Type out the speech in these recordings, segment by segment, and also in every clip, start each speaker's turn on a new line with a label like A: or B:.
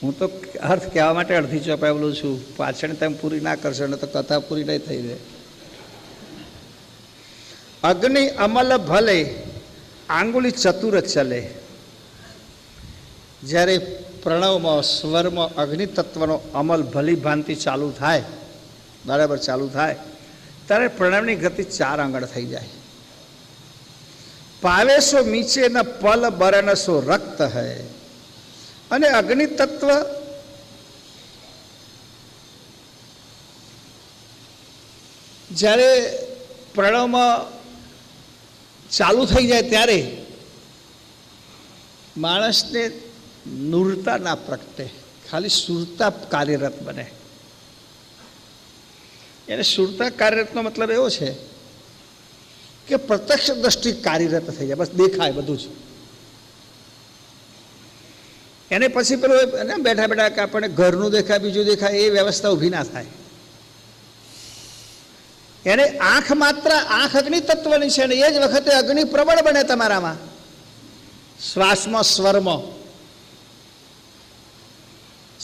A: હું તો અર્થ કહેવા માટે અડધી ચોપાઈ બોલું છું, પાછળ તમે પૂરી ના કરશો ને તો કથા પૂરી નહીં થઈ જાય. અગ્નિ અમલ ભલે આંગુલી ચતુર ચલે. જ્યારે પ્રણવમાં સ્વરમાં અગ્નિ તત્વનો અમલ ભલી ભાંતિ ચાલુ થાય, બરાબર ચાલુ થાય, ત્યારે પ્રણવની ગતિ 4 આંગળ થઈ જાય. પાવેશો મીચે ન પલ બરનસો રક્ત હૈ. અને અગ્નિ તત્વ જ્યારે પ્રણવમાં ચાલુ થઈ જાય ત્યારે માણસને નૂરતા ના પ્રગટે, ખાલી સુરતા કાર્યરત બને. એને સુરતા કાર્યરતનો મતલબ એવો છે કે પ્રત્યક્ષ દ્રષ્ટિ કાર્યરત થઈ જાય, બસ દેખાય બધું જ. એને પછી પેલું બેઠા બેઠા કે આપણને ઘરનું દેખાય બીજું દેખાય એ વ્યવસ્થા ઊભી ના થાય. એને આંખ માત્ર આંખ અગ્નિ તત્વની છે ને એ જ વખતે અગ્નિ પ્રબળ બને તમારામાં, શ્વાસમાં સ્વરમાં.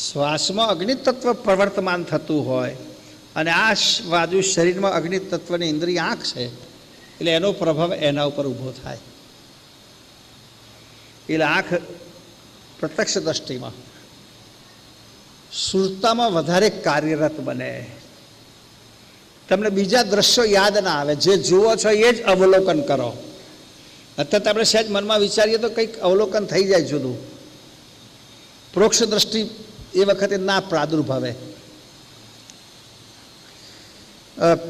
A: શ્વાસમાં અગ્નિ તત્વ પ્રવર્તમાન થતું હોય અને આ બાજુ શરીરમાં અગ્નિ તત્વની ઇન્દ્રિય આંખ છે એટલે એનો પ્રભાવ એના ઉપર ઊભો થાય. એટલે આંખ પ્રત્યક્ષ દ્રષ્ટિમાં સુરતામાં વધારે કાર્યરત બને. તમને બીજા દ્રશ્યો યાદ ના આવે, જે જુઓ છો એ જ અવલોકન કરો. અત્યારે આપણે સહેજ મનમાં વિચારીએ તો કંઈક અવલોકન થઈ જાય જુદું. પ્રોક્ષ દ્રષ્ટિ એ વખતે ના પ્રાદુર્ભાવે.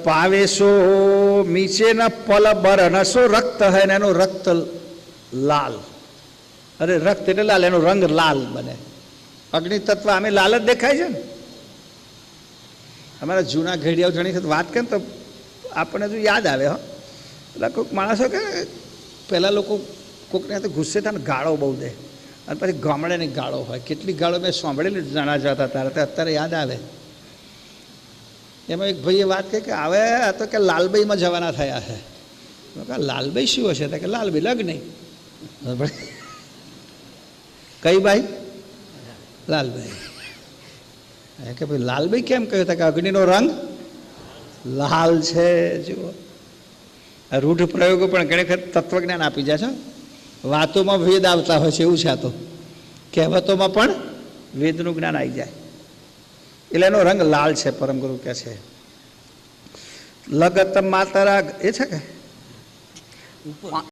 A: પાવેશો મીચેના પલ બરનસો રક્ત હે ને એનું રક્ત લાલ. અરે રક્ત એટલે લાલ, એનો રંગ લાલ બને. અગ્નિ તત્વ આમે લાલ જ દેખાય છે ને. અમારા જૂના ઘડિયાઓ જણી સાથે વાત કરે તો આપણને જો યાદ આવે. એટલે કોઈક માણસો કે પહેલાં લોકો કોઈકને હાથે ગુસ્સે થાય ને ગાળો બહુ દે, અને પછી ગામડાની ગાળો હોય. કેટલી ગાળો મેં સાંભળેલી જાણા જતા ત્યારે અત્યારે યાદ આવે. એમાં એક ભાઈએ વાત કહી કે હવે આ તો કે લાલબાઈમાં જવાના થયા છે. લાલબાઈ શું હશે? કે લાલબાઈ લગ્ન. કઈ ભાઈ? લાલબાઈ. કે ભાઈ લાલબાઈ કેમ કહ્યું હતા? કે અગ્નિનો રંગ લાલ છે. જુઓ, રૂઢ પ્રયોગો પણ ઘણી વખત તત્વજ્ઞાન આપી જાય છે. વાતોમાં વેદ આવતા હોય છે એવું છે. આ તો કહેવતોમાં પણ વેદનું જ્ઞાન આવી જાય. એટલે એનો રંગ લાલ છે. પરમગુરુ કહે છે લગત માતરા એ છે કે